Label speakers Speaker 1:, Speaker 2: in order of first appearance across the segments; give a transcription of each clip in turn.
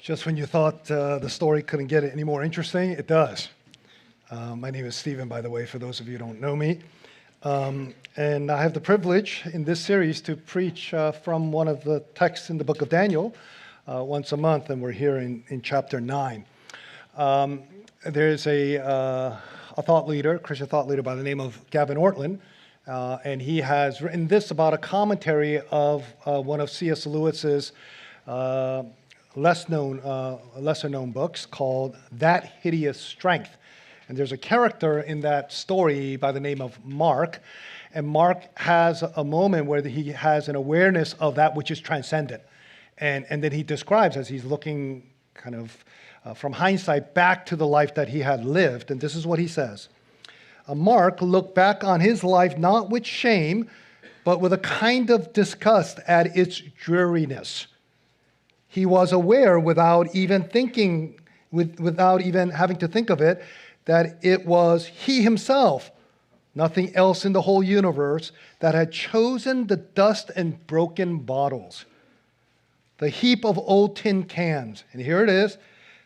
Speaker 1: Just when you thought the story couldn't get any more interesting, it does. My name is Stephen, by the way, for those of you who don't know me. And I have the privilege in this series to preach from one of the texts in the book of Daniel once a month, and we're here in chapter 9. There's a thought leader, Christian thought leader by the name of Gavin Ortlund, and he has written this about a commentary of one of C.S. Lewis's lesser known books called That Hideous Strength. And there's a character in that story by the name of Mark, and Mark has a moment where he has an awareness of that which is transcendent. And then he describes, as he's looking kind of from hindsight back to the life that he had lived, and this is what he says. Mark looked back on his life not with shame, but with a kind of disgust at its dreariness. He was aware, without even having to think of it, that it was he himself, nothing else in the whole universe, that had chosen the dust and broken bottles, the heap of old tin cans, and here it is,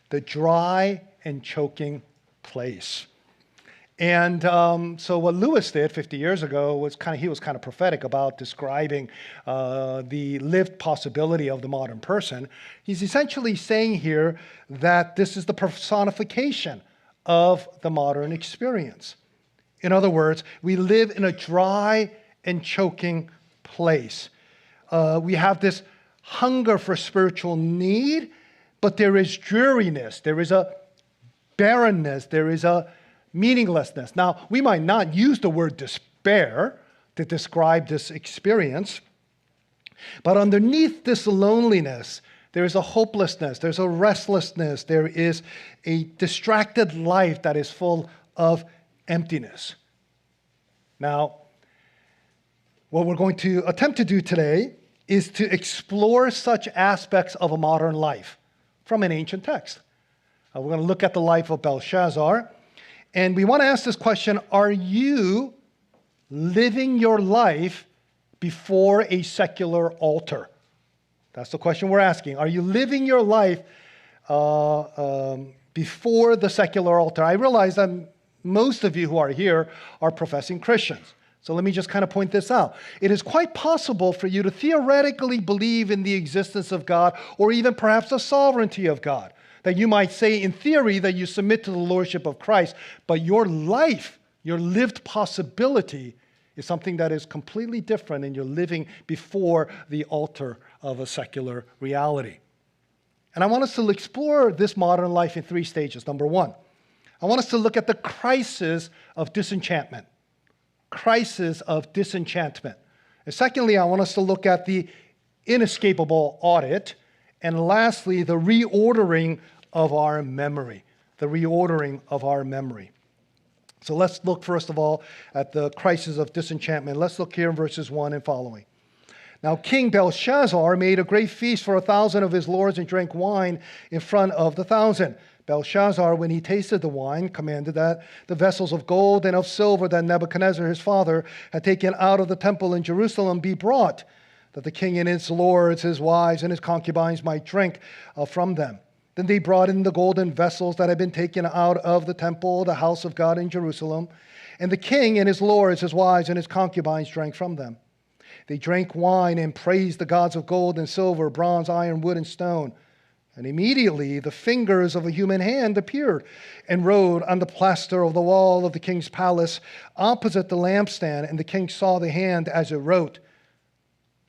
Speaker 1: the dry and choking place. And so what Lewis did 50 years ago was he was kind of prophetic about describing the lived possibility of the modern person. He's essentially saying here that this is the personification of the modern experience. In other words, we live in a dry and choking place. We have this hunger for spiritual need, but there is dreariness, there is a barrenness, there is a meaninglessness. Now, we might not use the word despair to describe this experience, but underneath this loneliness, there is a hopelessness, there's a restlessness, there is a distracted life that is full of emptiness. Now, what we're going to attempt to do today is to explore such aspects of a modern life from an ancient text. We're going to look at the life of Belshazzar. And we want to ask this question, are you living your life before a secular altar? That's the question we're asking. Are you living your life before the secular altar? I realize that most of you who are here are professing Christians. So let me just kind of point this out. It is quite possible for you to theoretically believe in the existence of God, or even perhaps the sovereignty of God. That you might say in theory that you submit to the lordship of Christ, but your life, your lived possibility is something that is completely different, and you're living before the altar of a secular reality. And I want us to explore this modern life in three stages. Number one, I want us to look at the crisis of disenchantment. Crisis of disenchantment. And secondly, I want us to look at the inescapable audit. And lastly, the reordering of our memory. The reordering of our memory. So let's look first of all at the crisis of disenchantment. Let's look here in verses 1 and following. Now King Belshazzar made a great feast for 1,000 of his lords and drank wine in front of the 1,000. Belshazzar, when he tasted the wine, commanded that the vessels of gold and of silver that Nebuchadnezzar his father had taken out of the temple in Jerusalem be brought, that the king and his lords, his wives, and his concubines might drink from them. Then they brought in the golden vessels that had been taken out of the temple, the house of God in Jerusalem, and the king and his lords, his wives, and his concubines drank from them. They drank wine and praised the gods of gold and silver, bronze, iron, wood, and stone. And immediately the fingers of a human hand appeared and wrote on the plaster of the wall of the king's palace opposite the lampstand, and the king saw the hand as it wrote.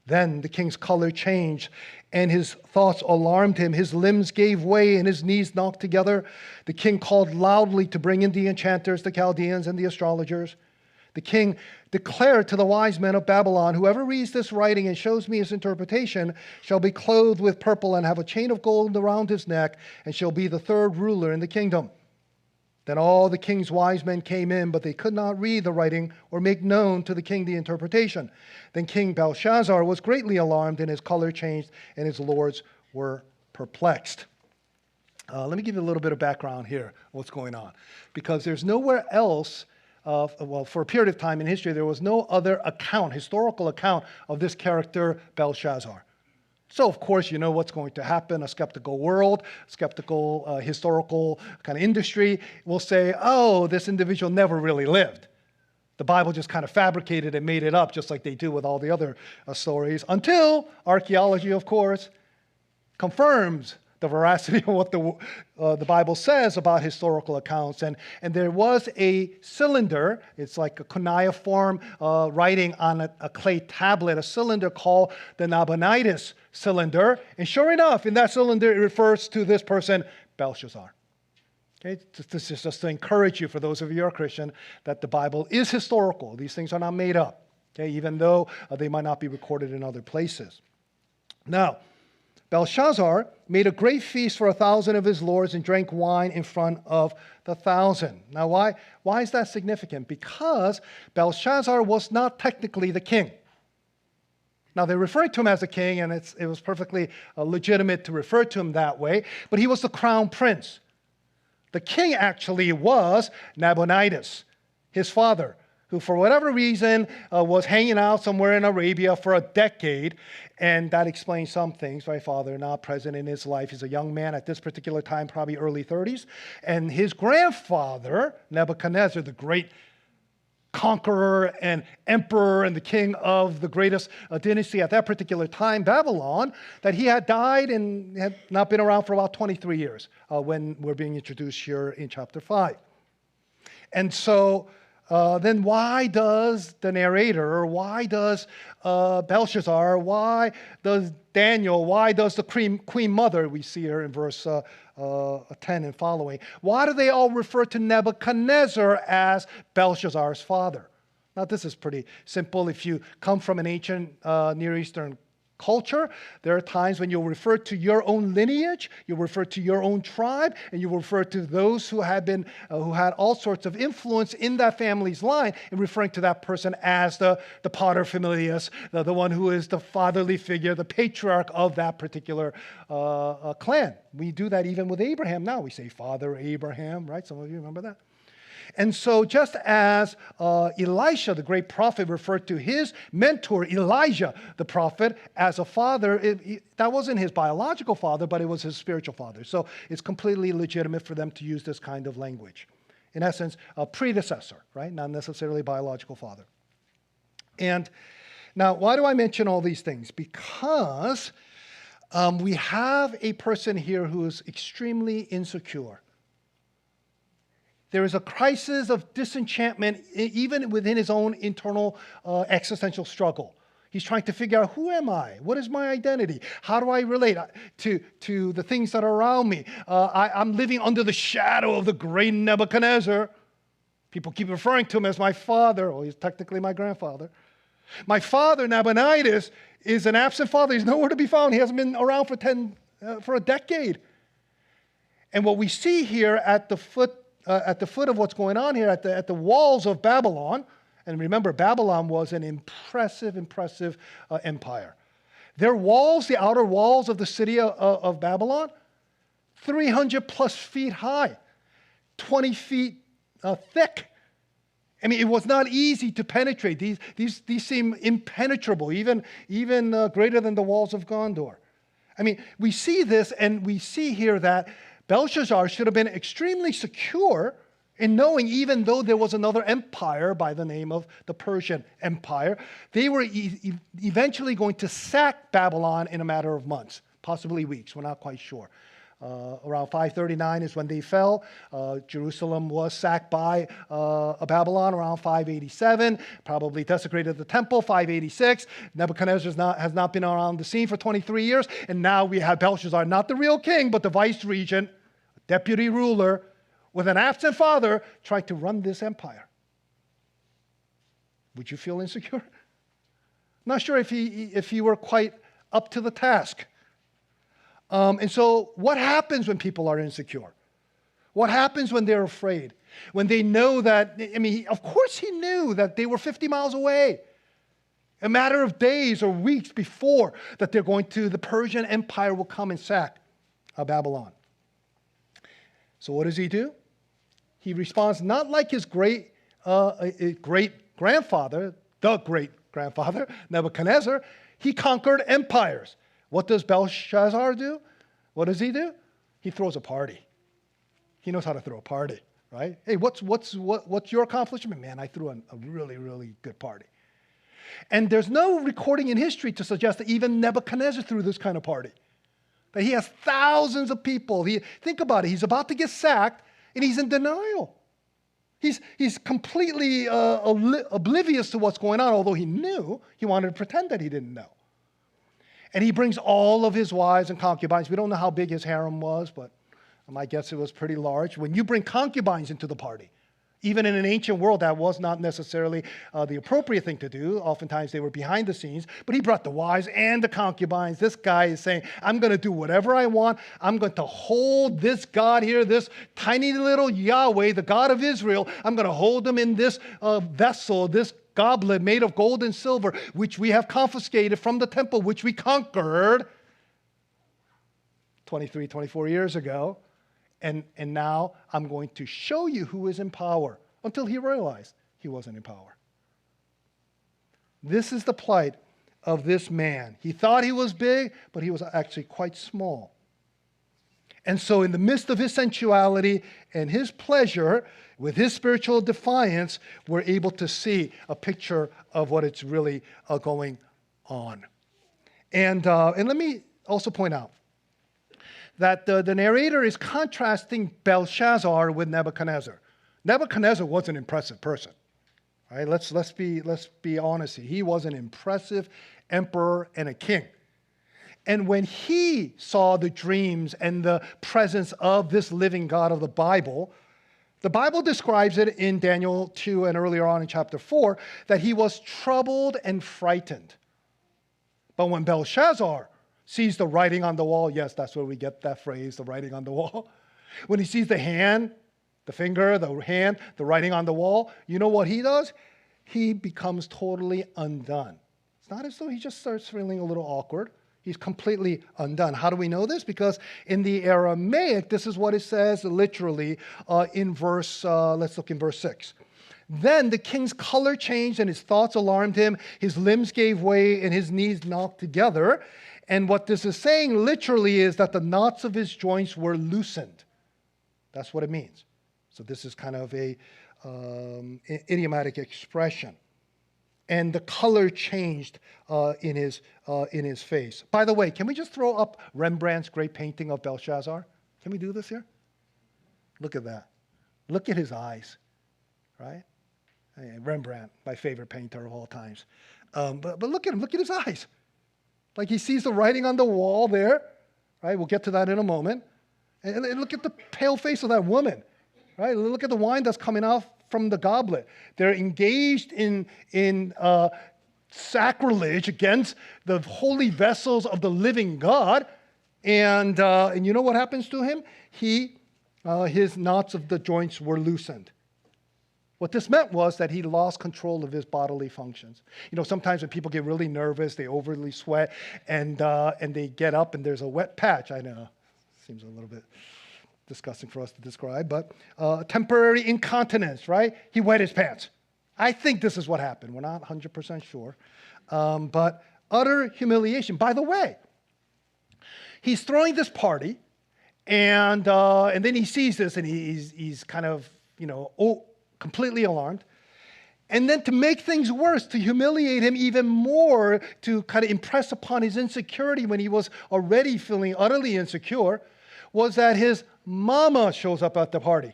Speaker 1: Then the king's color changed, and his thoughts alarmed him. His limbs gave way, and his knees knocked together. The king called loudly to bring in the enchanters, the Chaldeans, and the astrologers. The king declared to the wise men of Babylon, whoever reads this writing and shows me his interpretation shall be clothed with purple and have a chain of gold around his neck, and shall be the third ruler in the kingdom. Then all the king's wise men came in, but they could not read the writing or make known to the king the interpretation. Then King Belshazzar was greatly alarmed, and his color changed, and his lords were perplexed. Let me give you a little bit of background here, what's going on. Because there's nowhere else for a period of time in history, there was no other account, historical account of this character, Belshazzar. So, of course, you know what's going to happen. A skeptical world, skeptical historical kind of industry will say, oh, this individual never really lived. The Bible just kind of fabricated and made it up, just like they do with all the other stories, until archaeology, of course, confirms the veracity of what the Bible says about historical accounts. And there was a cylinder, it's like a cuneiform writing on a clay tablet, a cylinder called the Nabonidus cylinder. And sure enough, in that cylinder, it refers to this person, Belshazzar. Okay, this is just to encourage you, for those of you who are Christian, that the Bible is historical. These things are not made up, okay, even though they might not be recorded in other places. Now, Belshazzar made a great feast for 1,000 of his lords and drank wine in front of the 1,000. Now, why is that significant? Because Belshazzar was not technically the king. Now, they referred to him as a king, and it was perfectly legitimate to refer to him that way, but he was the crown prince. The king actually was Nabonidus, his father, who for whatever reason was hanging out somewhere in Arabia for a decade, and that explains some things. My father not present in his life. He's a young man at this particular time, probably early 30s, and his grandfather, Nebuchadnezzar, the great conqueror and emperor and the king of the greatest dynasty at that particular time, Babylon, that he had died and had not been around for about 23 years when we're being introduced here in chapter 5. And so then why does the narrator, why does Belshazzar, why does Daniel, why does the queen mother, we see her in verse 10 and following, why do they all refer to Nebuchadnezzar as Belshazzar's father? Now, this is pretty simple. If you come from an ancient Near Eastern culture, there are times when you'll refer to your own lineage, you'll refer to your own tribe, and you will refer to those who had all sorts of influence in that family's line, and referring to that person as the pater familias, the one who is the fatherly figure, the patriarch of that particular clan. We do that even with Abraham now. We say Father Abraham, right? Some of you remember that? And so just as Elisha, the great prophet, referred to his mentor, Elijah, the prophet, as a father, that wasn't his biological father, but it was his spiritual father. So it's completely legitimate for them to use this kind of language. In essence, a predecessor, right? Not necessarily biological father. And now, why do I mention all these things? Because we have a person here who is extremely insecure. There is a crisis of disenchantment even within his own internal existential struggle. He's trying to figure out, who am I? What is my identity? How do I relate to the things that are around me? I'm living under the shadow of the great Nebuchadnezzar. People keep referring to him as my father. Well, he's technically my grandfather. My father, Nabonidus, is an absent father. He's nowhere to be found. He hasn't been around for a decade. And what we see here at the foot of what's going on here, at the walls of Babylon, and remember, Babylon was an impressive empire. Their walls, the outer walls of the city of Babylon, 300 plus feet high, 20 feet thick. I mean, it was not easy to penetrate. These seem impenetrable, even greater than the walls of Gondor. I mean, we see this, and we see here that Belshazzar should have been extremely secure in knowing, even though there was another empire by the name of the Persian Empire, they were eventually going to sack Babylon in a matter of months, possibly weeks. We're not quite sure. Around 539 is when they fell. Jerusalem was sacked by Babylon around 587, probably desecrated the temple, 586. Nebuchadnezzar has not been around the scene for 23 years, and now we have Belshazzar, not the real king, but the vice regent, deputy ruler, with an absent father, trying to run this empire. Would you feel insecure? Not sure if he were quite up to the task. And so what happens when people are insecure? What happens when they're afraid? When they know that, I mean, of course he knew that they were 50 miles away. A matter of days or weeks before that the Persian Empire will come and sack Babylon. So what does he do? He responds not like his great-grandfather, the great-grandfather, Nebuchadnezzar. He conquered empires. What does Belshazzar do? What does he do? He throws a party. He knows how to throw a party, right? Hey, what's your accomplishment? Man, I threw a really, really good party. And there's no recording in history to suggest that even Nebuchadnezzar threw this kind of party. That he has thousands of people. Think about it. He's about to get sacked, and he's in denial. He's completely oblivious to what's going on, although he knew. He wanted to pretend that he didn't know. And he brings all of his wives and concubines. We don't know how big his harem was, but my guess it was pretty large. When you bring concubines into the party, even in an ancient world, that was not necessarily the appropriate thing to do. Oftentimes, they were behind the scenes. But he brought the wives and the concubines. This guy is saying, I'm going to do whatever I want. I'm going to hold this God here, this tiny little Yahweh, the God of Israel. I'm going to hold him in this vessel, this goblet made of gold and silver, which we have confiscated from the temple, which we conquered 23, 24 years ago. And now I'm going to show you who is in power, until he realized he wasn't in power. This is the plight of this man. He thought he was big, but he was actually quite small. And so in the midst of his sensuality and his pleasure, with his spiritual defiance, we're able to see a picture of what it's really going on. And let me also point out that the narrator is contrasting Belshazzar with Nebuchadnezzar. Nebuchadnezzar was an impressive person. Right? Let's be honest here. He was an impressive emperor and a king. And when he saw the dreams and the presence of this living God of the Bible describes it in Daniel 2 and earlier on in chapter 4 that he was troubled and frightened. But when Belshazzar sees the writing on the wall, yes, that's where we get that phrase, the writing on the wall. When he sees the hand, the finger, the hand, the writing on the wall, you know what he does? He becomes totally undone. It's not as though he just starts feeling a little awkward. He's completely undone. How do we know this? Because in the Aramaic, this is what it says literally in verse, let's look in verse 6. Then the king's color changed and his thoughts alarmed him. His limbs gave way and his knees knocked together. And what this is saying literally is that the knots of his joints were loosened. That's what it means. So this is kind of a idiomatic expression. And the color changed in his face. By the way, can we just throw up Rembrandt's great painting of Belshazzar? Can we do this here? Look at that. Look at his eyes, right? Rembrandt, my favorite painter of all times. But look at him. Look at his eyes. Like he sees the writing on the wall there, right? We'll get to that in a moment. And look at the pale face of that woman, right? Look at the wine that's coming out from the goblet. They're engaged in sacrilege against the holy vessels of the living God. And you know what happens to him? His knots of the joints were loosened. What this meant was that he lost control of his bodily functions. You know, sometimes when people get really nervous, they overly sweat, and they get up and there's a wet patch. I know, seems a little bit disgusting for us to describe, but temporary incontinence, right? He wet his pants. I think this is what happened. We're not 100% sure. But utter humiliation. By the way, he's throwing this party, and then he sees this, and he's kind of, completely alarmed. And then to make things worse, to humiliate him even more, to kind of impress upon his insecurity when he was already feeling utterly insecure, was that his mama shows up at the party.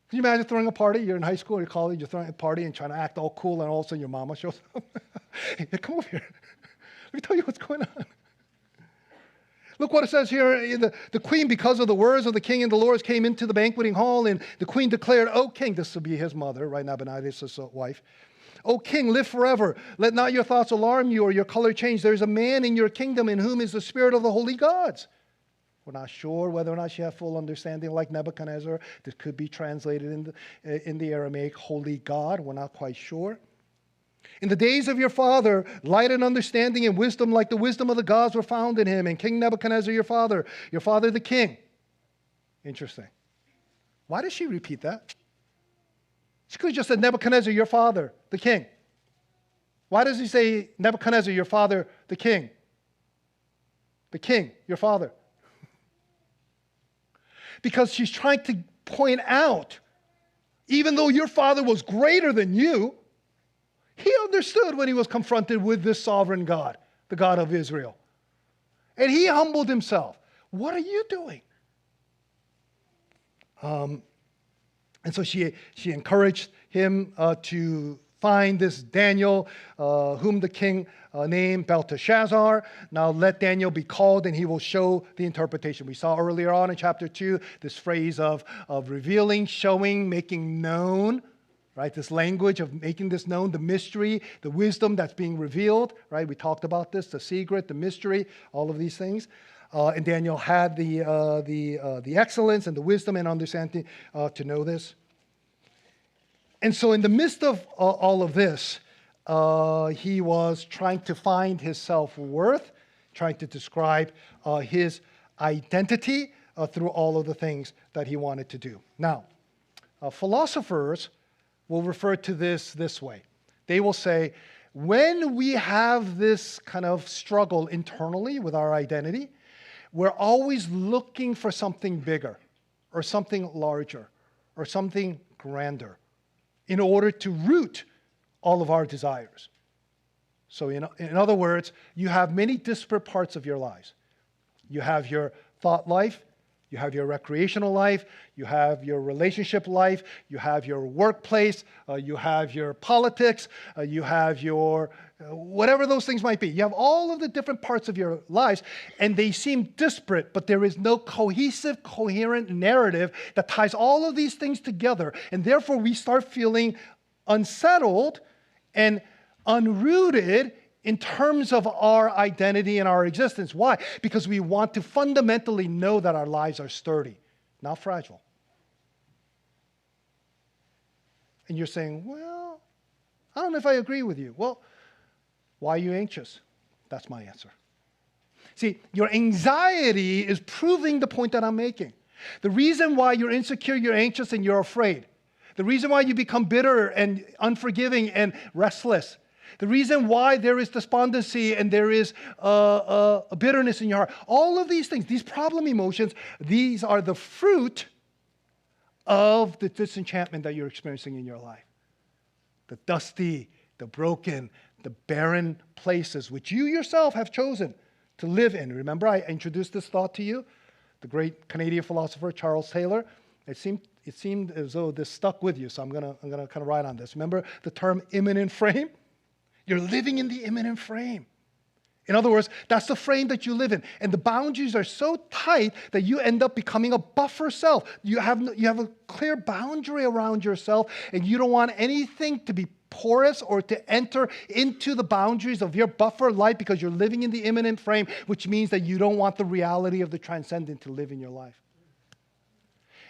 Speaker 1: Can you imagine throwing a party? You're in high school or you're college, you're throwing a party and trying to act all cool, and all of a sudden your mama shows up. Hey, come over here. Let me tell you what's going on. Look what it says here. The queen, because of the words of the king and the lords, came into the banqueting hall, and the queen declared, O king, this will be his mother, right? Nabonidus' wife. O king, live forever. Let not your thoughts alarm you or your color change. There is a man in your kingdom in whom is the spirit of the holy gods. We're not sure whether or not she had full understanding like Nebuchadnezzar. This could be translated in the Aramaic, holy God. We're not quite sure. In the days of your father, light and understanding and wisdom like the wisdom of the gods were found in him. And King Nebuchadnezzar, your father the king. Interesting. Why does she repeat that? She could have just said, Nebuchadnezzar, your father, the king. Why does he say, Nebuchadnezzar, your father, the king? The king, your father. Because she's trying to point out, even though your father was greater than you, he understood when he was confronted with this sovereign God, the God of Israel. And he humbled himself. What are you doing? And so she encouraged him to find this Daniel, whom the king named Belteshazzar. Now let Daniel be called and he will show the interpretation. We saw earlier on in chapter 2 this phrase of revealing, showing, making known. Right, this language of making this known, the mystery, the wisdom that's being revealed, right? We talked about this, the secret, the mystery, all of these things. And Daniel had the excellence and the wisdom and understanding to know this. And so in the midst of all of this, he was trying to find his self-worth, trying to describe his identity through all of the things that he wanted to do. Now, philosophers will refer to this way. They will say, when we have this kind of struggle internally with our identity, we're always looking for something bigger or something larger or something grander in order to root all of our desires. So in other words, you have many disparate parts of your lives. You have your thought life, you have your recreational life, you have your relationship life, you have your workplace, you have your politics, you have your whatever those things might be. You have all of the different parts of your lives, and they seem disparate, but there is no cohesive, coherent narrative that ties all of these things together. And therefore, we start feeling unsettled and unrooted in terms of our identity and our existence. Why? Because we want to fundamentally know that our lives are sturdy, not fragile. And you're saying, well, I don't know if I agree with you. Well, why are you anxious? That's my answer. See, your anxiety is proving the point that I'm making. The reason why you're insecure, you're anxious, and you're afraid. The reason why you become bitter and unforgiving and restless. The reason why there is despondency and there is a bitterness in your heart. All of these things, these problem emotions, these are the fruit of the disenchantment that you're experiencing in your life. The dusty, the broken, the barren places which you yourself have chosen to live in. Remember, I introduced this thought to you. The great Canadian philosopher Charles Taylor. It seemed as though this stuck with you, so I'm gonna kind of ride on this. Remember the term immanent frame? You're living in the immanent frame. In other words, that's the frame that you live in. And the boundaries are so tight that you end up becoming a buffer self. You have a clear boundary around yourself, and you don't want anything to be porous or to enter into the boundaries of your buffer life because you're living in the immanent frame, which means that you don't want the reality of the transcendent to live in your life.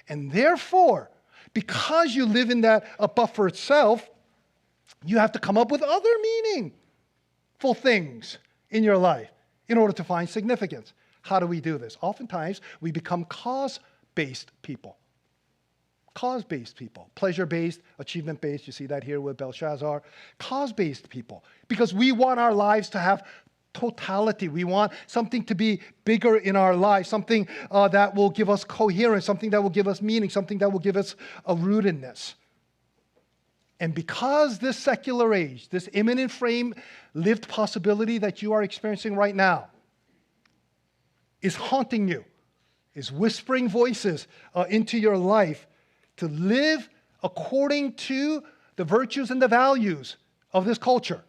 Speaker 1: And therefore, because you live in that buffer itself, you have to come up with other meaningful things in your life in order to find significance. How do we do this? Oftentimes, we become cause-based people. Cause-based people. Pleasure-based, achievement-based. You see that here with Belshazzar. Cause-based people. Because we want our lives to have totality. We want something to be bigger in our lives, something that will give us coherence, something that will give us meaning, something that will give us a rootedness. And because this secular age, this immanent frame lived possibility that you are experiencing right now is haunting you, is whispering voices into your life to live according to the virtues and the values of this culture.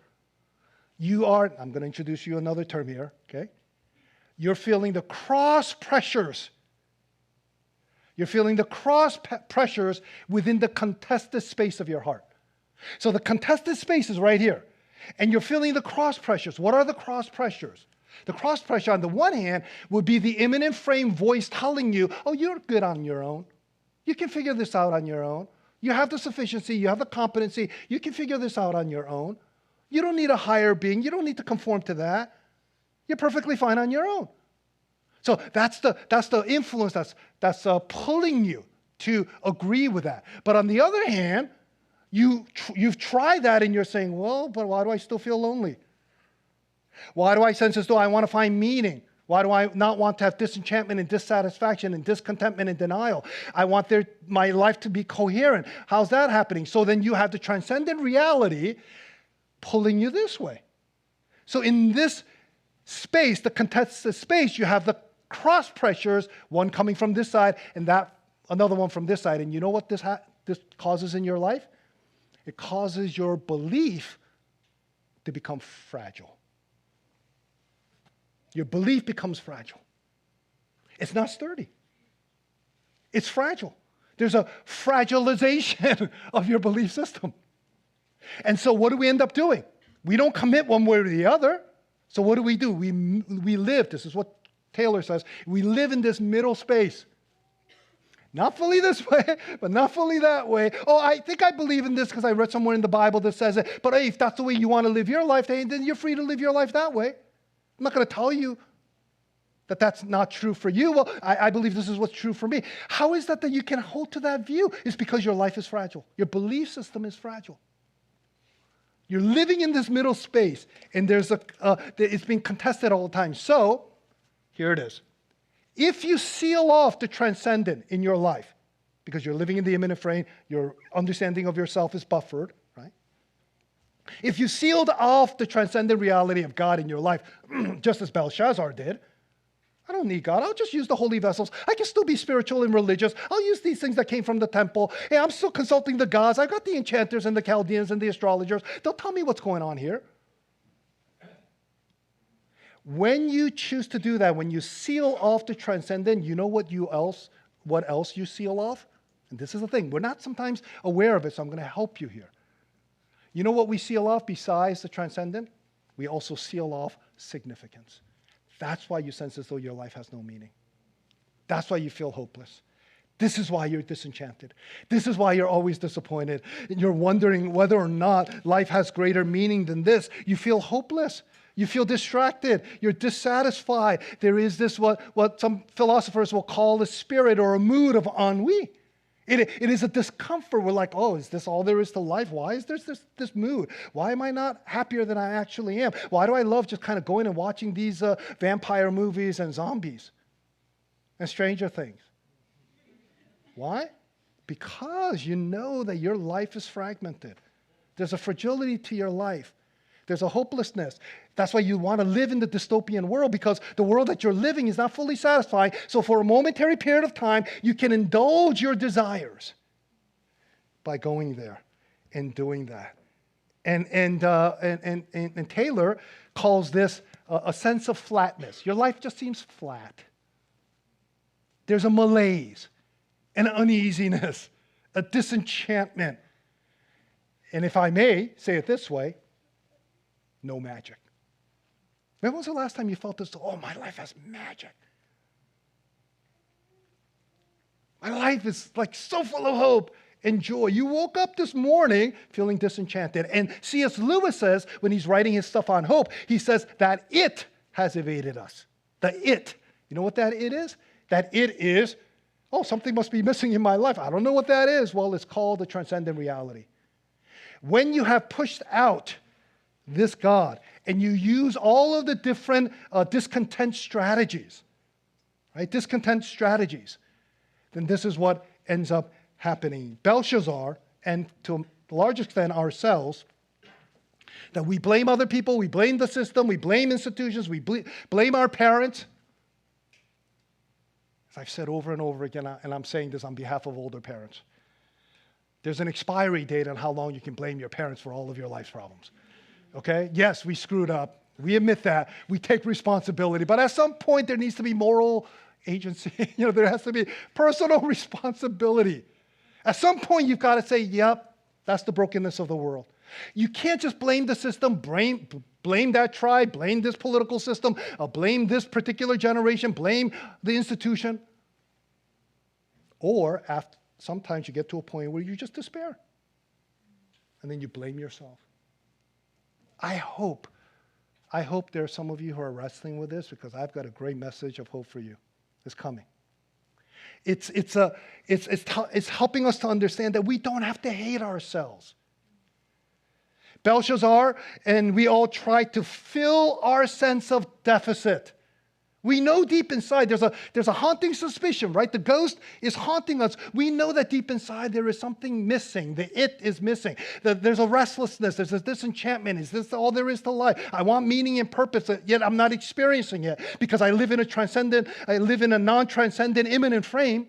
Speaker 1: You are, I'm going to introduce you another term here, okay? You're feeling the cross pressures. You're feeling the cross pressures within the contested space of your heart. So the contested space is right here. And you're feeling the cross pressures. What are the cross pressures? The cross pressure on the one hand would be the immanent frame voice telling you, oh, you're good on your own. You can figure this out on your own. You have the sufficiency, you have the competency, you can figure this out on your own. You don't need a higher being, you don't need to conform to that. You're perfectly fine on your own. So that's the influence that's pulling you to agree with that. But on the other hand, You've tried that and you're saying, well, but why do I still feel lonely? Why do I sense as though I want to find meaning? Why do I not want to have disenchantment and dissatisfaction and discontentment and denial? I want my life to be coherent. How's that happening? So then you have the transcendent reality pulling you this way. So in this space, the contested space, you have the cross pressures, one coming from this side and another one from this side. And you know what this causes in your life? It causes your belief to become fragile. Your belief becomes fragile. It's not sturdy. It's fragile. There's a fragilization of your belief system. And so what do we end up doing? We don't commit one way or the other. So what do? We live, this is what Taylor says, we live in this middle space. Not fully this way, but not fully that way. Oh, I think I believe in this because I read somewhere in the Bible that says it. But hey, if that's the way you want to live your life, then you're free to live your life that way. I'm not going to tell you that that's not true for you. Well, I believe this is what's true for me. How is that you can hold to that view? It's because your life is fragile. Your belief system is fragile. You're living in this middle space, and it's being contested all the time. So, here it is. If you seal off the transcendent in your life, because you're living in the immanent frame, your understanding of yourself is buffered, right? If you sealed off the transcendent reality of God in your life, just as Belshazzar did, I don't need God. I'll just use the holy vessels. I can still be spiritual and religious. I'll use these things that came from the temple. Hey, I'm still consulting the gods. I've got the enchanters and the Chaldeans and the astrologers. They'll tell me what's going on here. When you choose to do that, when you seal off the transcendent, you know what else you seal off? And this is the thing. We're not sometimes aware of it, so I'm going to help you here. You know what we seal off besides the transcendent? We also seal off significance. That's why you sense as though your life has no meaning. That's why you feel hopeless. This is why you're disenchanted. This is why you're always disappointed. And you're wondering whether or not life has greater meaning than this. You feel hopeless. You feel distracted. You're dissatisfied. There is this, what some philosophers will call a spirit or a mood of ennui. It is a discomfort. We're like, oh, is this all there is to life? Why is there this mood? Why am I not happier than I actually am? Why do I love just kind of going and watching these vampire movies and zombies and Stranger Things? Why? Because you know that your life is fragmented. There's a fragility to your life. There's a hopelessness. That's why you want to live in the dystopian world, because the world that you're living is not fully satisfying. So for a momentary period of time, you can indulge your desires by going there and doing that. And Taylor calls this a sense of flatness. Your life just seems flat. There's a malaise, an uneasiness, a disenchantment. And if I may say it this way, no magic. When was the last time you felt this? Oh, my life has magic. My life is like so full of hope and joy. You woke up this morning feeling disenchanted. And C.S. Lewis says, when he's writing his stuff on hope, he says that it has evaded us. The it. You know what that it is? That it is, oh, something must be missing in my life. I don't know what that is. Well, it's called the transcendent reality. When you have pushed out this God, and you use all of the different discontent strategies, right? Discontent strategies, then this is what ends up happening. Belshazzar, and to a large extent ourselves, that we blame other people, we blame the system, we blame institutions, we blame our parents. As I've said over and over again, and I'm saying this on behalf of older parents, there's an expiry date on how long you can blame your parents for all of your life's problems. Okay? Yes, we screwed up. We admit that. We take responsibility. But at some point, there needs to be moral agency. There has to be personal responsibility. At some point, you've got to say, yep, that's the brokenness of the world. You can't just blame the system, blame that tribe, blame this political system, blame this particular generation, blame the institution. Or sometimes you get to a point where you just despair. And then you blame yourself. I hope there are some of you who are wrestling with this, because I've got a great message of hope for you. It's coming. It's helping us to understand that we don't have to hate ourselves. Belshazzar and we all try to fill our sense of deficit. We know deep inside there's a haunting suspicion, right? The ghost is haunting us. We know that deep inside there is something missing. The it is missing. There's a restlessness. There's a disenchantment. Is this all there is to life? I want meaning and purpose, yet I'm not experiencing it because I live in a non-transcendent immanent frame.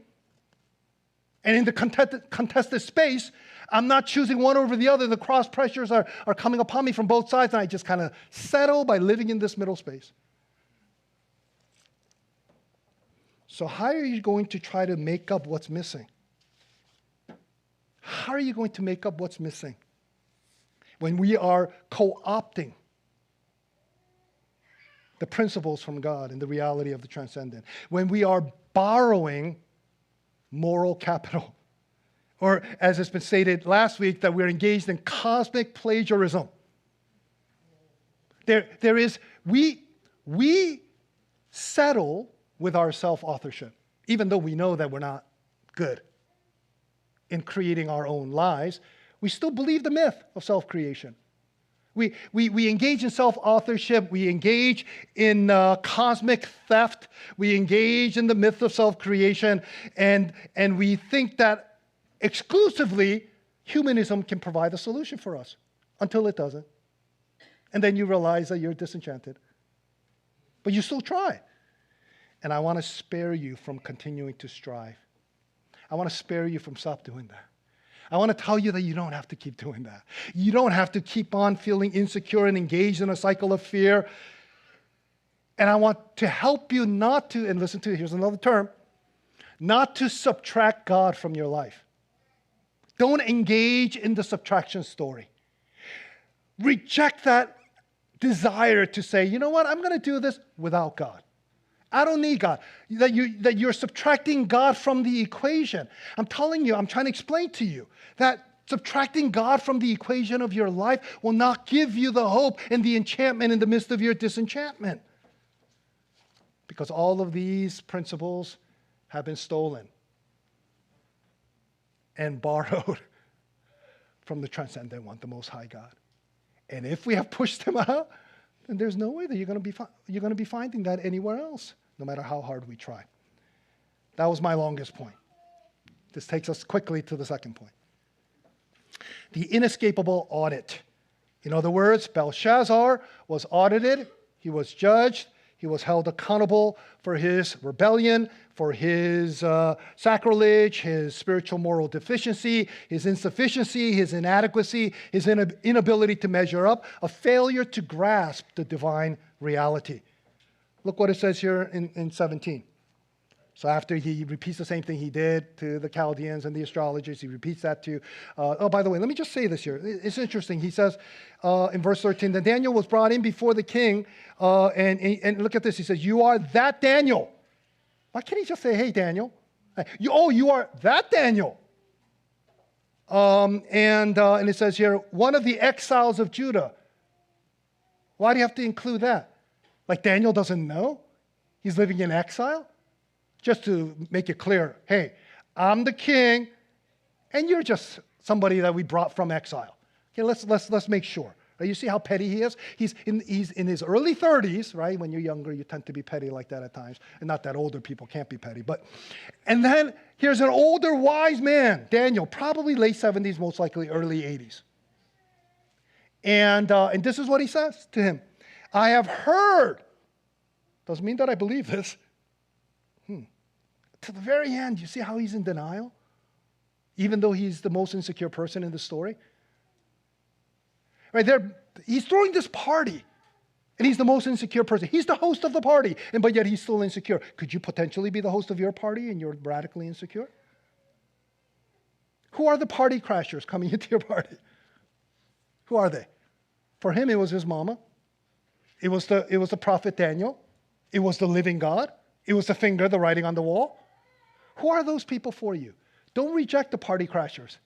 Speaker 1: And in the contested space, I'm not choosing one over the other. The cross pressures are coming upon me from both sides, and I just kind of settle by living in this middle space. So how are you going to try to make up what's missing? How are you going to make up what's missing when we are co-opting the principles from God and the reality of the transcendent? When we are borrowing moral capital? Or as has been stated last week, that we're engaged in cosmic plagiarism. We settle with our self-authorship, even though we know that we're not good in creating our own lives. We still believe the myth of self-creation. We engage in self-authorship. We engage in cosmic theft. We engage in the myth of self-creation. And we think that exclusively humanism can provide a solution for us until it doesn't. And then you realize that you're disenchanted. But you still try. And I want to spare you from continuing to strive. I want to spare you from stop doing that. I want to tell you that you don't have to keep doing that. You don't have to keep on feeling insecure and engaged in a cycle of fear. And I want to help you not to, and listen to it, here's another term, not to subtract God from your life. Don't engage in the subtraction story. Reject that desire to say, you know what, I'm going to do this without God. I don't need God. That you're subtracting God from the equation. I'm telling you, I'm trying to explain to you that subtracting God from the equation of your life will not give you the hope and the enchantment in the midst of your disenchantment. Because all of these principles have been stolen and borrowed from the transcendent one, the Most High God. And if we have pushed them out, then there's no way that you're going to be finding that anywhere else, no matter how hard we try. That was my longest point. This takes us quickly to the second point. The inescapable audit. In other words, Belshazzar was audited, he was judged, he was held accountable for his rebellion, for his sacrilege, his spiritual moral deficiency, his insufficiency, his inadequacy, his inability to measure up, a failure to grasp the divine reality. Look what it says here in 17. So after he repeats the same thing he did to the Chaldeans and the astrologers, he repeats that to, by the way, let me just say this here. It's interesting. He says in verse 13, that Daniel was brought in before the king, and look at this. He says, you are that Daniel. Why can't he just say, hey, Daniel? You are that Daniel. And it says here, one of the exiles of Judah. Why do you have to include that? Like Daniel doesn't know? He's living in exile? Just to make it clear, hey, I'm the king, and you're just somebody that we brought from exile. Okay, let's make sure. You see how petty he is? He's in his early 30s, right? When you're younger, you tend to be petty like that at times. And not that older people can't be petty. And then here's an older, wise man, Daniel, probably late 70s, most likely early 80s. And this is what he says to him. I have heard. Doesn't mean that I believe this. To the very end, you see how he's in denial? Even though he's the most insecure person in the story? Right there, he's throwing this party, and he's the most insecure person. He's the host of the party, but yet he's still insecure. Could you potentially be the host of your party and you're radically insecure? Who are the party crashers coming into your party? Who are they? For him, it was his mama. It was the prophet Daniel. It was the living God. It was the finger, the writing on the wall. Who are those people for you? Don't reject the party crashers.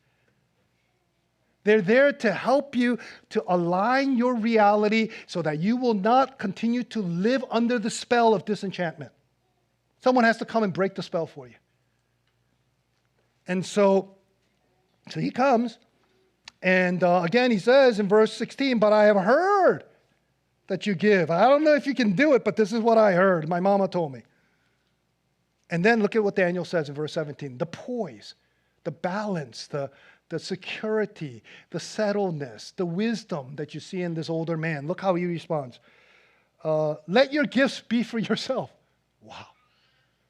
Speaker 1: They're there to help you to align your reality so that you will not continue to live under the spell of disenchantment. Someone has to come and break the spell for you. And so he comes, And again, he says in verse 16, but I have heard that you give. I don't know if you can do it, but this is what I heard. My mama told me. And then look at what Daniel says in verse 17. The poise, the balance, the security, the settledness, the wisdom that you see in this older man. Look how he responds. Let your gifts be for yourself. Wow.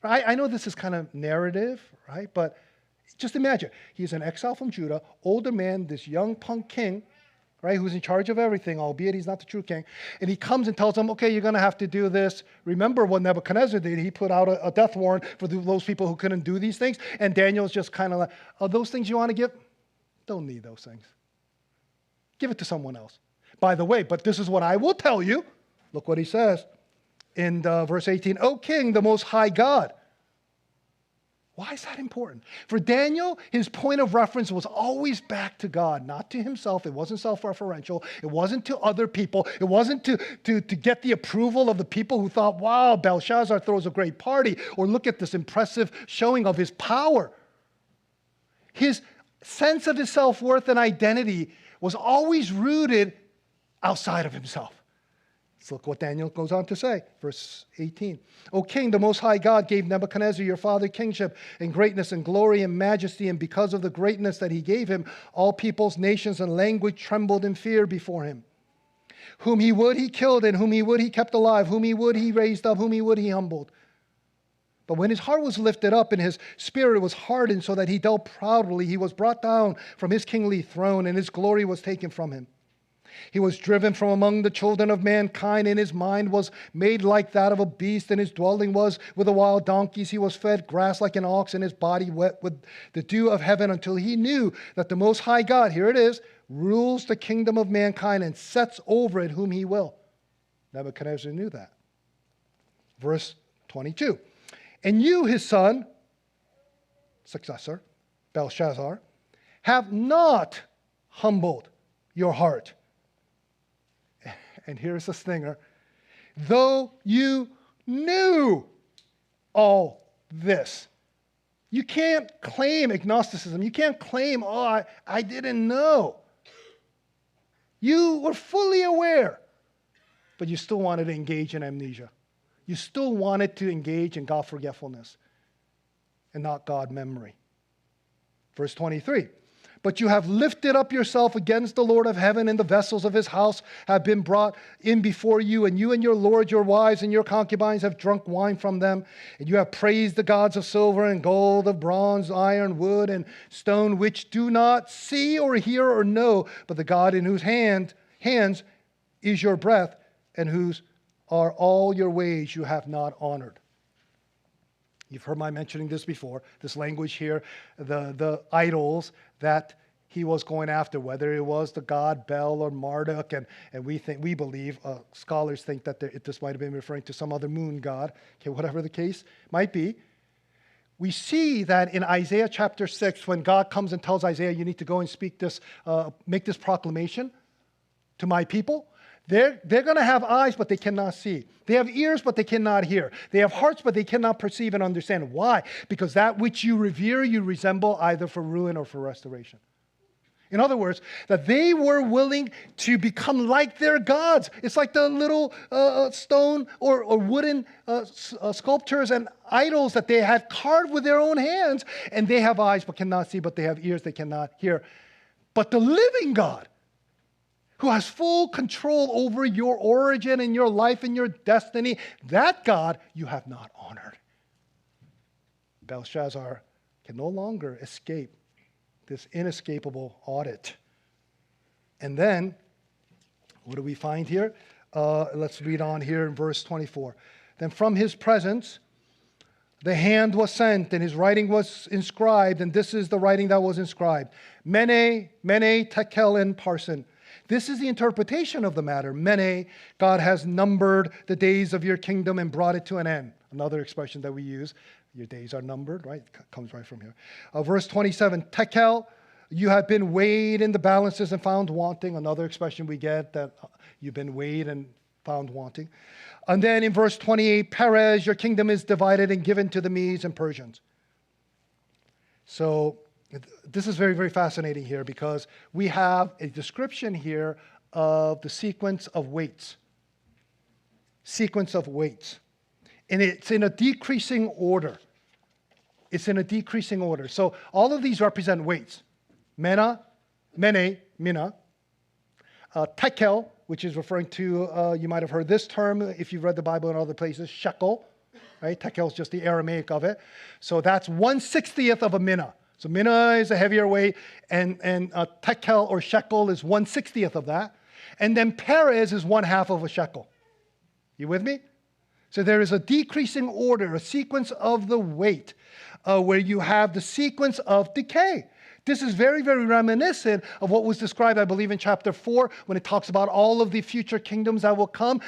Speaker 1: I know this is kind of narrative, right? But just imagine. He's an exile from Judah, older man, this young punk king, right, who's in charge of everything, albeit he's not the true king. And he comes and tells them, okay, you're going to have to do this. Remember what Nebuchadnezzar did. He put out a death warrant for those people who couldn't do these things. And Daniel's just kind of like, oh, those things you want to give? Don't need those things. Give it to someone else. By the way, but this is what I will tell you. Look what he says in verse 18. O king, the most high God. Why is that important? For Daniel, his point of reference was always back to God, not to himself. It wasn't self-referential. It wasn't to other people. It wasn't to get the approval of the people who thought, wow, Belshazzar throws a great party, or look at this impressive showing of his power. His sense of his self-worth and identity was always rooted outside of himself. Let's look what Daniel goes on to say. Verse 18. O king, the most high God gave Nebuchadnezzar your father kingship and greatness and glory and majesty, and because of the greatness that he gave him, all peoples, nations, and language trembled in fear before him. Whom he would, he killed, and whom he would, he kept alive. Whom he would, he raised up. Whom he would, he humbled. But when his heart was lifted up and his spirit was hardened so that he dealt proudly, he was brought down from his kingly throne, and his glory was taken from him. He was driven from among the children of mankind, and his mind was made like that of a beast, and his dwelling was with the wild donkeys. He was fed grass like an ox, and his body wet with the dew of heaven, until he knew that the Most High God, here it is, rules the kingdom of mankind and sets over it whom he will. Nebuchadnezzar knew that. Verse 22. And you, his son, successor, Belshazzar, have not humbled your heart. And here's the stinger. Though you knew all this. You can't claim agnosticism. You can't claim, oh, I didn't know. You were fully aware, but you still wanted to engage in amnesia. You still wanted to engage in God forgetfulness and not God memory. Verse 23. But you have lifted up yourself against the Lord of heaven, and the vessels of his house have been brought in before you, and you and your lord, your wives, and your concubines have drunk wine from them. And you have praised the gods of silver and gold, of bronze, iron, wood, and stone, which do not see or hear or know, but the God in whose hands is your breath, and whose are all your ways you have not honored. You've heard my mentioning this before, this language here, the idols that he was going after, whether it was the god Bel or Marduk, and we believe, scholars think that this might have been referring to some other moon god, okay, whatever the case might be. We see that in Isaiah chapter 6, when God comes and tells Isaiah, you need to go and speak this, make this proclamation to my people. They're going to have eyes, but they cannot see. They have ears, but they cannot hear. They have hearts, but they cannot perceive and understand. Why? Because that which you revere, you resemble either for ruin or for restoration. In other words, that they were willing to become like their gods. It's like the little stone or wooden sculptures and idols that they had carved with their own hands. And they have eyes, but cannot see, but they have ears, they cannot hear. But the living God, who has full control over your origin and your life and your destiny, that God you have not honored. Belshazzar can no longer escape this inescapable audit. And then, what do we find here? Let's read on here in verse 24. Then from his presence, the hand was sent, and his writing was inscribed, and this is the writing that was inscribed. Mene, Mene, Tekel, and Parsin. This is the interpretation of the matter. Mene, God has numbered the days of your kingdom and brought it to an end. Another expression that we use. Your days are numbered, right? It comes right from here. Verse 27, Tekel, you have been weighed in the balances and found wanting. Another expression we get, that you've been weighed and found wanting. And then in verse 28, Perez, your kingdom is divided and given to the Medes and Persians. So This is very, very fascinating here because we have a description here of the sequence of weights. Sequence of weights. And it's in a decreasing order. It's in a decreasing order. So all of these represent weights. Mena, mene, mina. Tekel, which is referring to, you might have heard this term if you've read the Bible in other places, shekel. Right? Tekel is just the Aramaic of it. So that's 1/60th of a mina. So mina is a heavier weight, and tekel or shekel is 1/60th of that. And then perez is 1/2 of a shekel. You with me? So there is a decreasing order, a sequence of the weight, where you have the sequence of decay. This is very, very reminiscent of what was described, I believe, in chapter 4, when it talks about all of the future kingdoms that will come.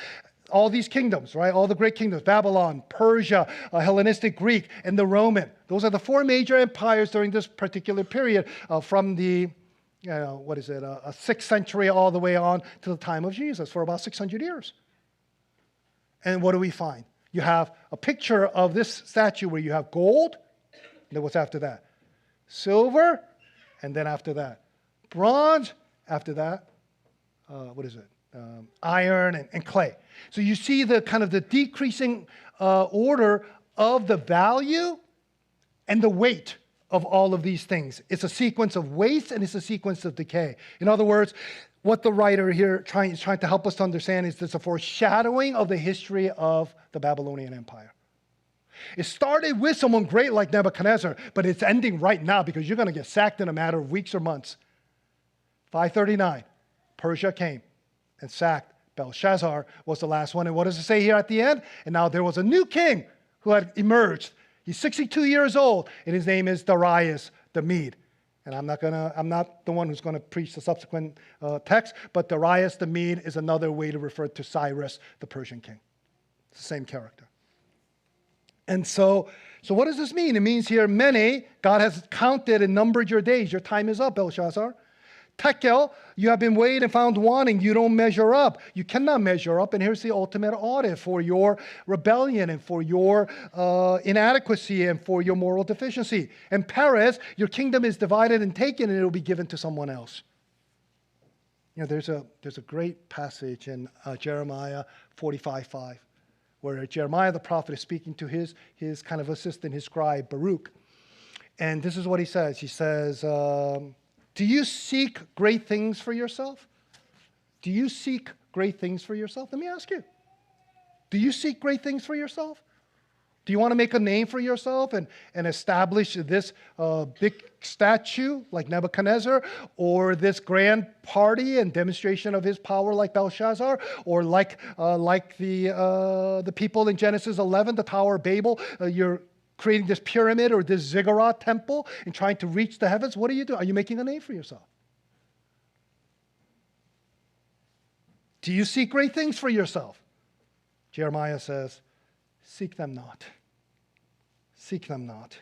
Speaker 1: All these kingdoms, right? All the great kingdoms, Babylon, Persia, Hellenistic Greek, and the Roman. Those are the 4 major empires during this particular period from the, 6th century all the way on to the time of Jesus for about 600 years. And what do we find? You have a picture of this statue where you have gold, and then what's after that? Silver, and then after that, bronze, after that, iron and clay. So you see the kind of the decreasing order of the value and the weight of all of these things. It's a sequence of waste and it's a sequence of decay. In other words, what the writer here is trying to help us to understand is there's a foreshadowing of the history of the Babylonian Empire. It started with someone great like Nebuchadnezzar, but it's ending right now because you're going to get sacked in a matter of weeks or months. 539, Persia came and sacked. Belshazzar was the last one. And what does it say here at the end? And now there was a new king who had emerged. He's 62 years old, and his name is Darius the Mede. And I'm not the one who's going to preach the subsequent text, but Darius the Mede is another way to refer to Cyrus, the Persian king. It's the same character. And so what does this mean? It means here, mene, God has counted and numbered your days. Your time is up, Belshazzar. Tekel, you have been weighed and found wanting. You don't measure up. You cannot measure up. And here's the ultimate audit for your rebellion and for your inadequacy and for your moral deficiency. And Perez, your kingdom is divided and taken, and it will be given to someone else. You know, there's a great passage in Jeremiah 45:5, where Jeremiah the prophet is speaking to his kind of assistant, his scribe, Baruch. And this is what he says. He says, do you seek great things for yourself? Do you seek great things for yourself? Let me ask you. Do you seek great things for yourself? Do you want to make a name for yourself and establish this big statue like Nebuchadnezzar, or this grand party and demonstration of his power like Belshazzar, or like the people in Genesis 11, the Tower of Babel? You're creating this pyramid or this ziggurat temple and trying to reach the heavens. What are you doing? Are you making a name for yourself? Do you seek great things for yourself? Jeremiah says, seek them not. Seek them not.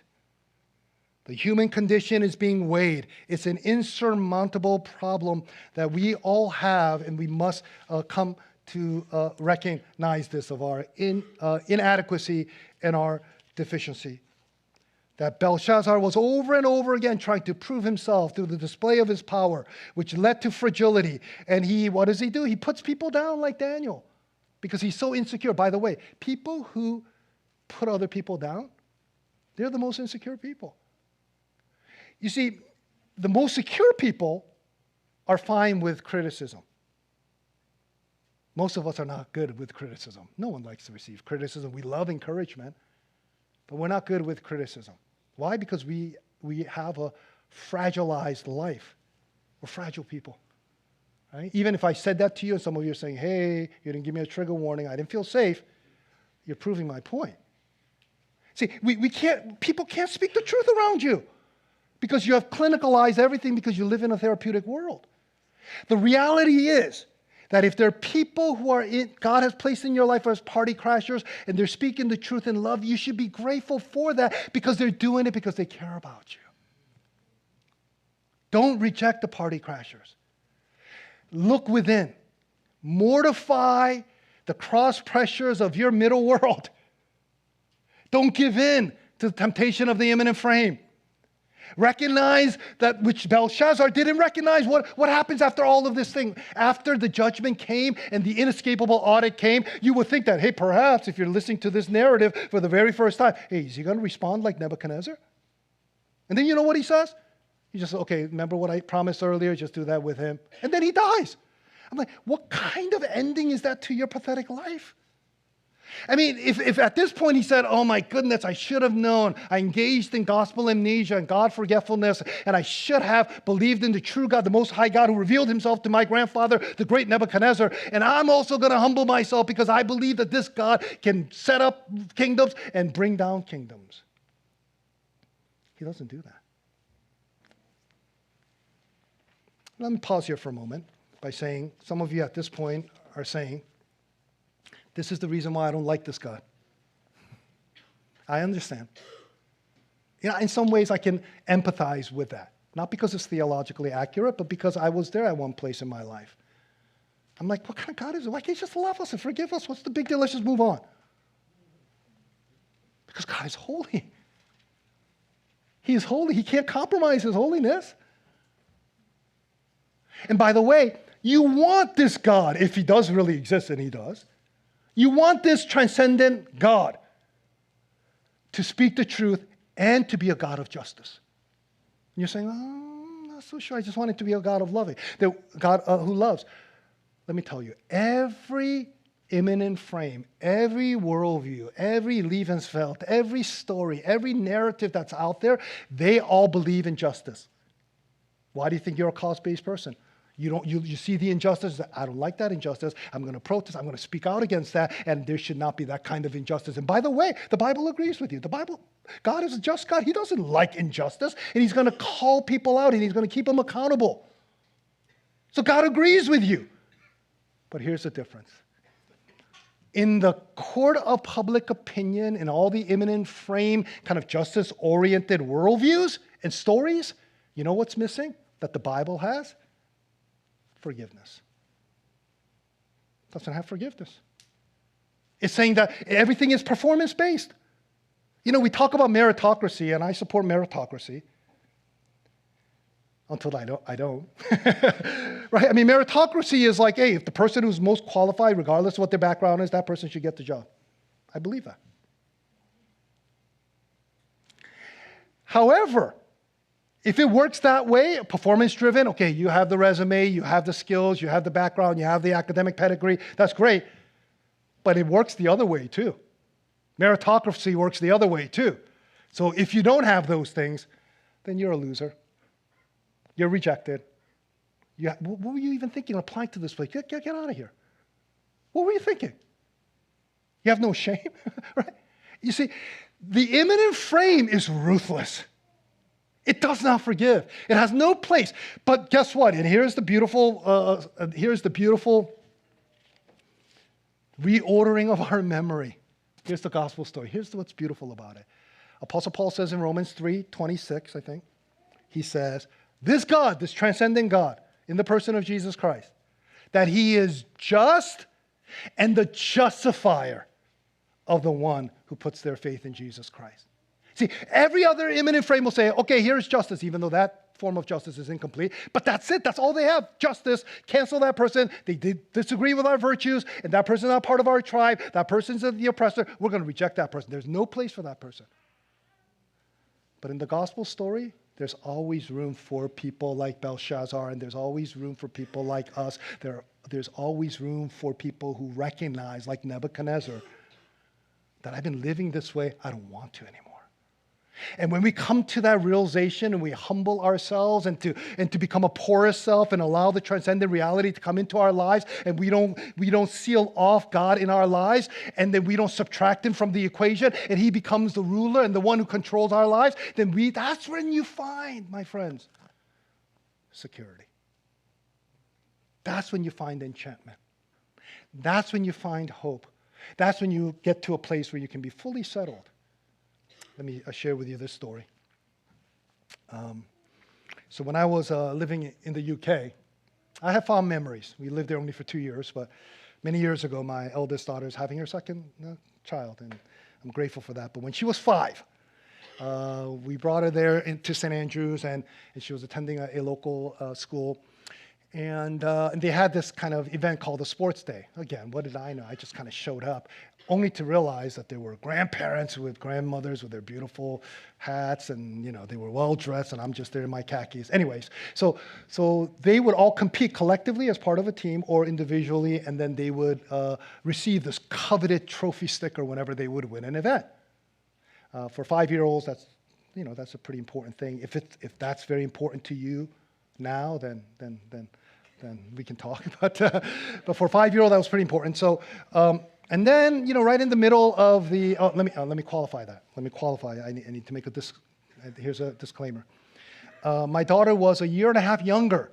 Speaker 1: The human condition is being weighed. It's an insurmountable problem that we all have, and we must come to recognize this of our inadequacy and our deficiency. That Belshazzar was over and over again trying to prove himself through the display of his power, which led to fragility. And what does he do? He puts people down like Daniel because he's so insecure. By the way, people who put other people down, they're the most insecure people. You see, the most secure people are fine with criticism. Most of us are not good with criticism. No one likes to receive criticism. We love encouragement, but we're not good with criticism. Why? Because we have a fragilized life. We're fragile people. Right? Even if I said that to you and some of you are saying, hey, you didn't give me a trigger warning, I didn't feel safe, you're proving my point. See, people can't speak the truth around you because you have clinicalized everything because you live in a therapeutic world. The reality is that if there are people God has placed in your life as party crashers and they're speaking the truth in love, you should be grateful for that because they're doing it because they care about you. Don't reject the party crashers. Look within. Mortify the cross pressures of your middle world. Don't give in to the temptation of the imminent frame. Recognize that which Belshazzar didn't recognize. What happens after all of this thing? After the judgment came and the inescapable audit came, you would think that, hey, perhaps if you're listening to this narrative for the very first time, hey, is he going to respond like Nebuchadnezzar? And then you know what he says? He just says, okay, remember what I promised earlier? Just do that with him. And then he dies. I'm like, what kind of ending is that to your pathetic life? I mean, if at this point he said, oh my goodness, I should have known. I engaged in gospel amnesia and God forgetfulness, and I should have believed in the true God, the Most High God who revealed himself to my grandfather, the great Nebuchadnezzar, and I'm also going to humble myself because I believe that this God can set up kingdoms and bring down kingdoms. He doesn't do that. Let me pause here for a moment by saying, some of you at this point are saying, this is the reason why I don't like this God. I understand. You know, in some ways I can empathize with that. Not because it's theologically accurate, but because I was there at one place in my life. I'm like, what kind of God is it? Why can't he just love us and forgive us? What's the big deal? Let's just move on. Because God is holy. He is holy. He can't compromise his holiness. And by the way, you want this God, if he does really exist, and he does, you want this transcendent God to speak the truth and to be a God of justice. And you're saying, oh, I'm not so sure. I just want it to be a God of loving, the God who loves. Let me tell you, every immanent frame, every worldview, every Lebenswelt, every story, every narrative that's out there, they all believe in justice. Why do you think you're a cause-based person? You see the injustice. I don't like that injustice. I'm going to protest. I'm going to speak out against that. And there should not be that kind of injustice. And by the way, the Bible agrees with you. God is a just God. He doesn't like injustice. And he's going to call people out and he's going to keep them accountable. So God agrees with you. But here's the difference. In the court of public opinion and all the immanent frame kind of justice-oriented worldviews and stories, you know what's missing that the Bible has? Forgiveness. It doesn't have forgiveness. It's saying that everything is performance-based. You know, we talk about meritocracy, and I support meritocracy. Until I don't. Right? I mean, meritocracy is like, hey, if the person who's most qualified, regardless of what their background is, that person should get the job. I believe that. However, if it works that way, performance-driven, okay, you have the resume, you have the skills, you have the background, you have the academic pedigree, that's great. But it works the other way too. Meritocracy works the other way too. So if you don't have those things, then you're a loser. You're rejected. What were you even thinking applying to this place? Get out of here. What were you thinking? You have no shame, right? You see, the immanent frame is ruthless. It does not forgive. It has no place. But guess what? And here's the beautiful reordering of our memory. Here's the gospel story. Here's what's beautiful about it. Apostle Paul says in Romans 3:26, I think, he says, this God, this transcendent God, in the person of Jesus Christ, that he is just and the justifier of the one who puts their faith in Jesus Christ. See, every other immanent frame will say, okay, here's justice, even though that form of justice is incomplete. But that's it. That's all they have. Justice. Cancel that person. They disagree with our virtues, and that person's not part of our tribe. That person's the oppressor. We're going to reject that person. There's no place for that person. But in the gospel story, there's always room for people like Belshazzar, and there's always room for people like us. There's always room for people who recognize, like Nebuchadnezzar, that I've been living this way. I don't want to anymore. And when we come to that realization and we humble ourselves and to become a porous self and allow the transcendent reality to come into our lives, and we don't seal off God in our lives, and then we don't subtract him from the equation, and he becomes the ruler and the one who controls our lives, then that's when you find, my friends, security. That's when you find enchantment. That's when you find hope. That's when you get to a place where you can be fully settled. Let me share with you this story. So when I was living in the UK, I have fond memories. We lived there only for 2 years, but many years ago, my eldest daughter is having her second child, and I'm grateful for that. But when she was 5, We brought her there to St. Andrews, and she was attending a local school. And they had this kind of event called the Sports Day. Again, what did I know? I just kind of showed up, only to realize that there were grandparents with grandmothers with their beautiful hats, and they were well dressed, and I'm just there in my khakis. Anyways, so they would all compete collectively as part of a team or individually, and then they would receive this coveted trophy sticker whenever they would win an event. For 5-year-olds, that's a pretty important thing. If that's very important to you now, then we can talk. But for a 5-year-old, that was pretty important. So. And then, right in the middle of the, let me qualify that. Let me qualify. I need to make here's a disclaimer. My daughter was a year and a half younger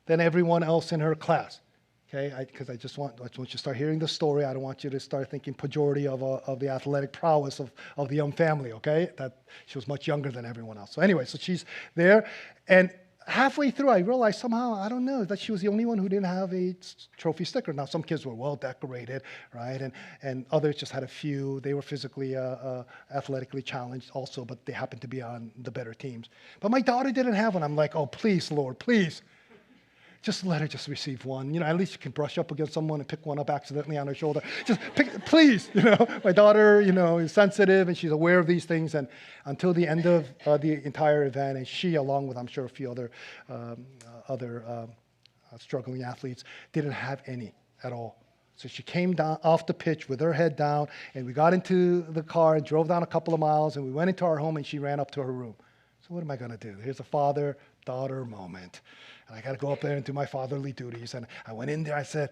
Speaker 1: than everyone else in her class. Okay, because I just want you to start hearing the story. I don't want you to start thinking pejoratively of the athletic prowess of the young family. Okay, that she was much younger than everyone else. So anyway, so she's there, and halfway through, I realized somehow, I don't know, that she was the only one who didn't have a trophy sticker. Now, some kids were well decorated, right? And others just had a few. They were physically, athletically challenged also, but they happened to be on the better teams. But my daughter didn't have one. I'm like, oh, please, Lord, please. Just let her just receive one. At least you can brush up against someone and pick one up accidentally on her shoulder. Just pick, please. My daughter, is sensitive and she's aware of these things. And until the end of the entire event, and she, along with I'm sure a few other struggling athletes, didn't have any at all. So she came down off the pitch with her head down, and we got into the car and drove down a couple of miles, and we went into our home, and she ran up to her room. So what am I going to do? Here's a father-daughter moment. And I got to go up there and do my fatherly duties. And I went in there. I said,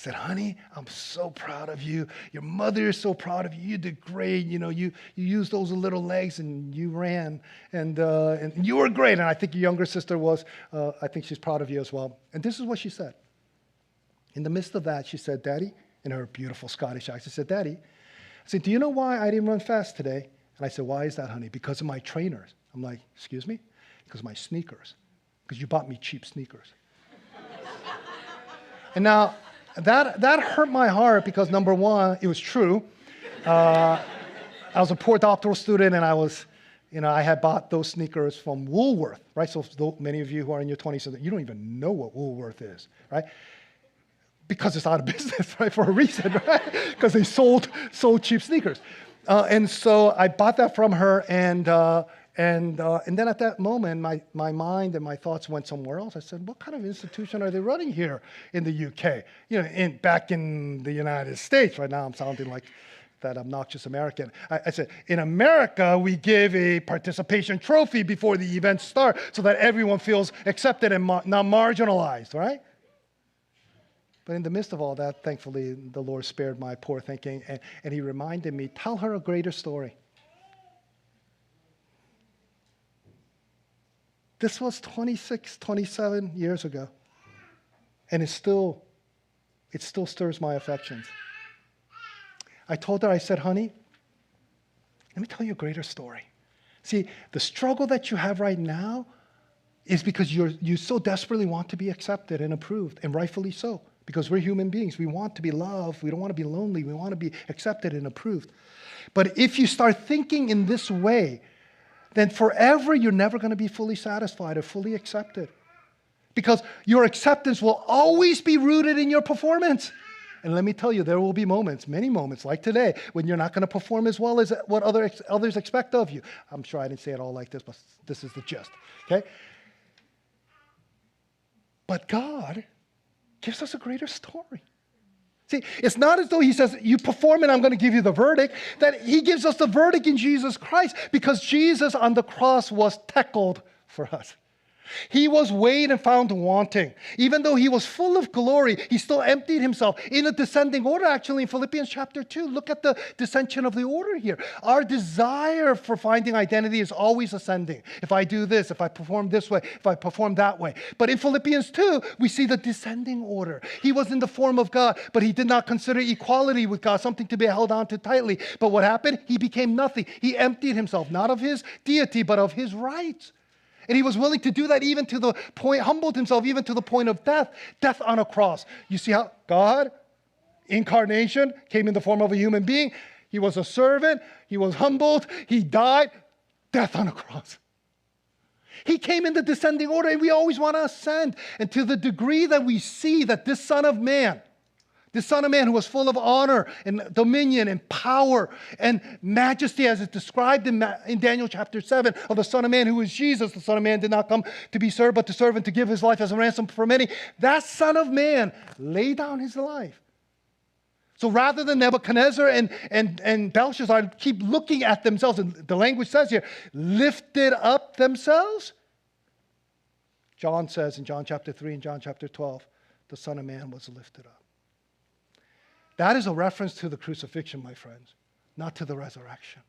Speaker 1: honey, I'm so proud of you. Your mother is so proud of you. You did great. You used those little legs and you ran. And you were great. And I think your younger sister was, I think she's proud of you as well. And this is what she said. In the midst of that, she said, Daddy, in her beautiful Scottish accent, she said, Daddy, I said, do you know why I didn't run fast today? And I said, why is that, honey? Because of my trainers. I'm like, excuse me? Because of my sneakers. Because you bought me cheap sneakers. And now, that hurt my heart because, number one, it was true. I was a poor doctoral student, and I had bought those sneakers from Woolworth, right? So many of you who are in your 20s, you don't even know what Woolworth is, right? Because it's out of business, right, for a reason, right? Because they sold cheap sneakers. And so I bought that from her, and then at that moment, my mind and my thoughts went somewhere else. I said, what kind of institution are they running here in the UK? Back in the United States. Right now I'm sounding like that obnoxious American. I said, in America, we give a participation trophy before the events start so that everyone feels accepted and not marginalized, right? But in the midst of all that, thankfully, the Lord spared my poor thinking, and he reminded me, tell her a greater story. This was 26, 27 years ago. And it still stirs my affections. I told her, I said, honey, let me tell you a greater story. See, the struggle that you have right now is because you so desperately want to be accepted and approved, and rightfully so, because we're human beings. We want to be loved. We don't want to be lonely. We want to be accepted and approved. But if you start thinking in this way, then forever you're never going to be fully satisfied or fully accepted. Because your acceptance will always be rooted in your performance. And let me tell you, there will be moments, many moments like today, when you're not going to perform as well as what others expect of you. I'm sure I didn't say it all like this, but this is the gist, okay? But God gives us a greater story. See, it's not as though he says, you perform and I'm going to give you the verdict, that he gives us the verdict in Jesus Christ because Jesus on the cross was tackled for us. He was weighed and found wanting. Even though he was full of glory, he still emptied himself in a descending order. Actually, in Philippians chapter 2, look at the descension of the order here. Our desire for finding identity is always ascending. If I do this, if I perform this way, if I perform that way. But in Philippians 2, we see the descending order. He was in the form of God, but he did not consider equality with God something to be held on to tightly. But what happened? He became nothing. He emptied himself, not of his deity, but of his rights. And he was willing to do that even to the point, humbled himself even to the point of death on a cross. You see how God, incarnation, came in the form of a human being. He was a servant. He was humbled. He died. Death on a cross. He came in the descending order, and we always want to ascend. And to the degree that we see that this Son of Man who was full of honor and dominion and power and majesty, as it's described in Daniel chapter 7, of the Son of Man who is Jesus. The Son of Man did not come to be served, but to serve and to give his life as a ransom for many. That Son of Man laid down his life. So rather than Nebuchadnezzar and Belshazzar keep looking at themselves, and the language says here, lifted up themselves, John says in John chapter 3 and John chapter 12, the Son of Man was lifted up. That is a reference to the crucifixion, my friends, not to the resurrection.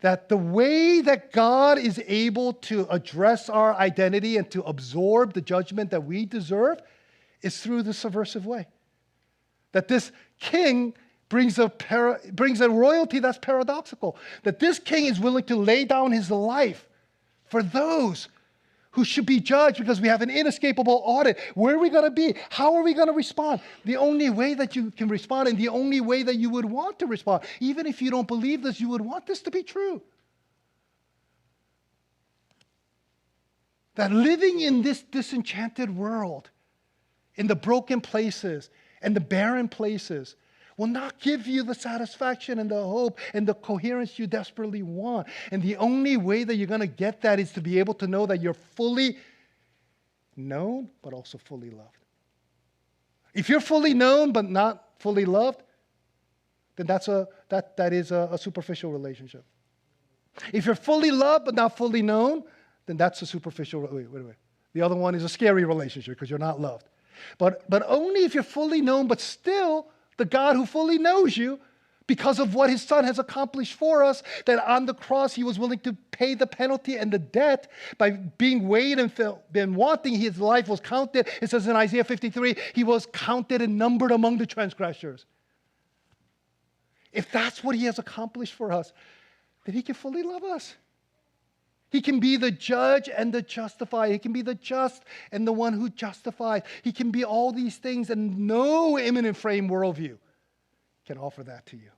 Speaker 1: That the way that God is able to address our identity and to absorb the judgment that we deserve is through the subversive way. That this king brings a royalty that's paradoxical. That this king is willing to lay down his life for those who should be judged because we have an inescapable audit. Where are we going to be? How are we going to respond? The only way that you can respond, and the only way that you would want to respond, even if you don't believe this, you would want this to be true. That living in this disenchanted world, in the broken places and the barren places, will not give you the satisfaction and the hope and the coherence you desperately want. And the only way that you're going to get that is to be able to know that you're fully known, but also fully loved. If you're fully known, but not fully loved, then that is a superficial relationship. If you're fully loved, but not fully known, then that's a superficial, wait. The other one is a scary relationship because you're not loved. But only if you're fully known, but still the God who fully knows you, because of what his Son has accomplished for us, that on the cross he was willing to pay the penalty and the debt by being weighed and been wanting. His life was counted. It says in Isaiah 53, he was counted and numbered among the transgressors. If that's what he has accomplished for us, then he can fully love us. He can be the judge and the justifier. He can be the just and the one who justifies. He can be all these things, and no imminent frame worldview can offer that to you.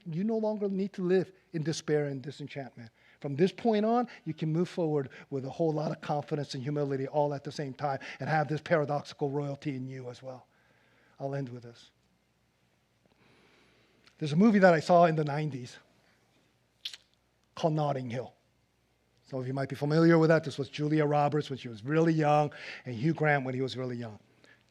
Speaker 1: You no longer need to live in despair and disenchantment. From this point on, you can move forward with a whole lot of confidence and humility all at the same time and have this paradoxical royalty in you as well. I'll end with this. There's a movie that I saw in the 90s called Notting Hill. Some of you might be familiar with that. This was Julia Roberts when she was really young, and Hugh Grant when he was really young.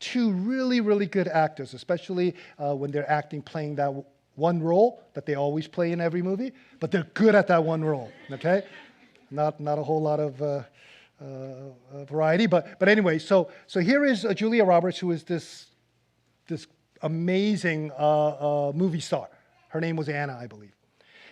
Speaker 1: Two really, really good actors, especially when they're playing that one role that they always play in every movie, but they're good at that one role, okay? Not a whole lot of variety, but anyway, so here is Julia Roberts, who is this amazing movie star. Her name was Anna, I believe.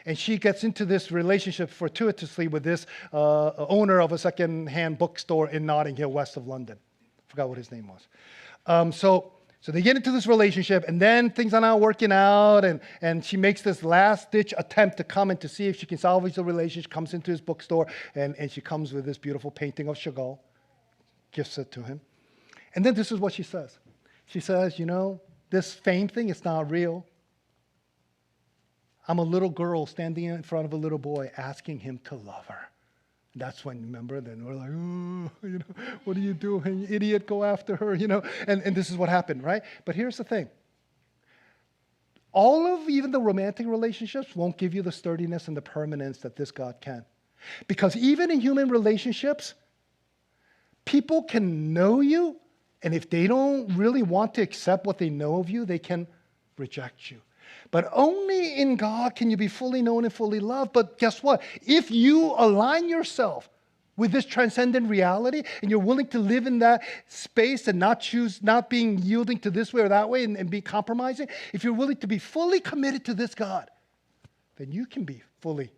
Speaker 1: And she gets into this relationship fortuitously with this owner of a second-hand bookstore in Notting Hill, west of London. I forgot what his name was. So they get into this relationship, and then things are not working out, and she makes this last-ditch attempt to come and to see if she can salvage the relationship. Comes into his bookstore, and she comes with this beautiful painting of Chagall, gifts it to him. And then this is what she says. She says, this fame thing, it's not real. I'm a little girl standing in front of a little boy asking him to love her. That's when, remember, then we're like, oh, what are you doing, you idiot, go after her, And this is what happened, right? But here's the thing. All of even the romantic relationships won't give you the sturdiness and the permanence that this God can. Because even in human relationships, people can know you, and if they don't really want to accept what they know of you, they can reject you. But only in God can you be fully known and fully loved. But guess what? If you align yourself with this transcendent reality and you're willing to live in that space and not being yielding to this way or that way and be compromising, if you're willing to be fully committed to this God, then you can be fully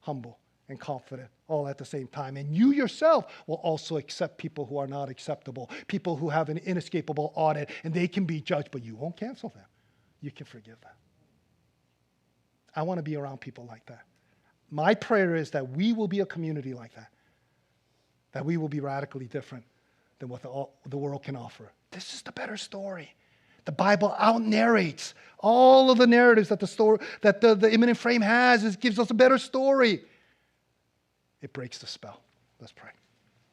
Speaker 1: humble and confident all at the same time. And you yourself will also accept people who are not acceptable, people who have an inescapable audit, and they can be judged, but you won't cancel them. You can forgive them. I want to be around people like that. My prayer is that we will be a community like that we will be radically different than what the world can offer. This is the better story. The Bible out-narrates all of the narratives that the imminent frame has. It gives us a better story. it breaks the spell. Let's pray.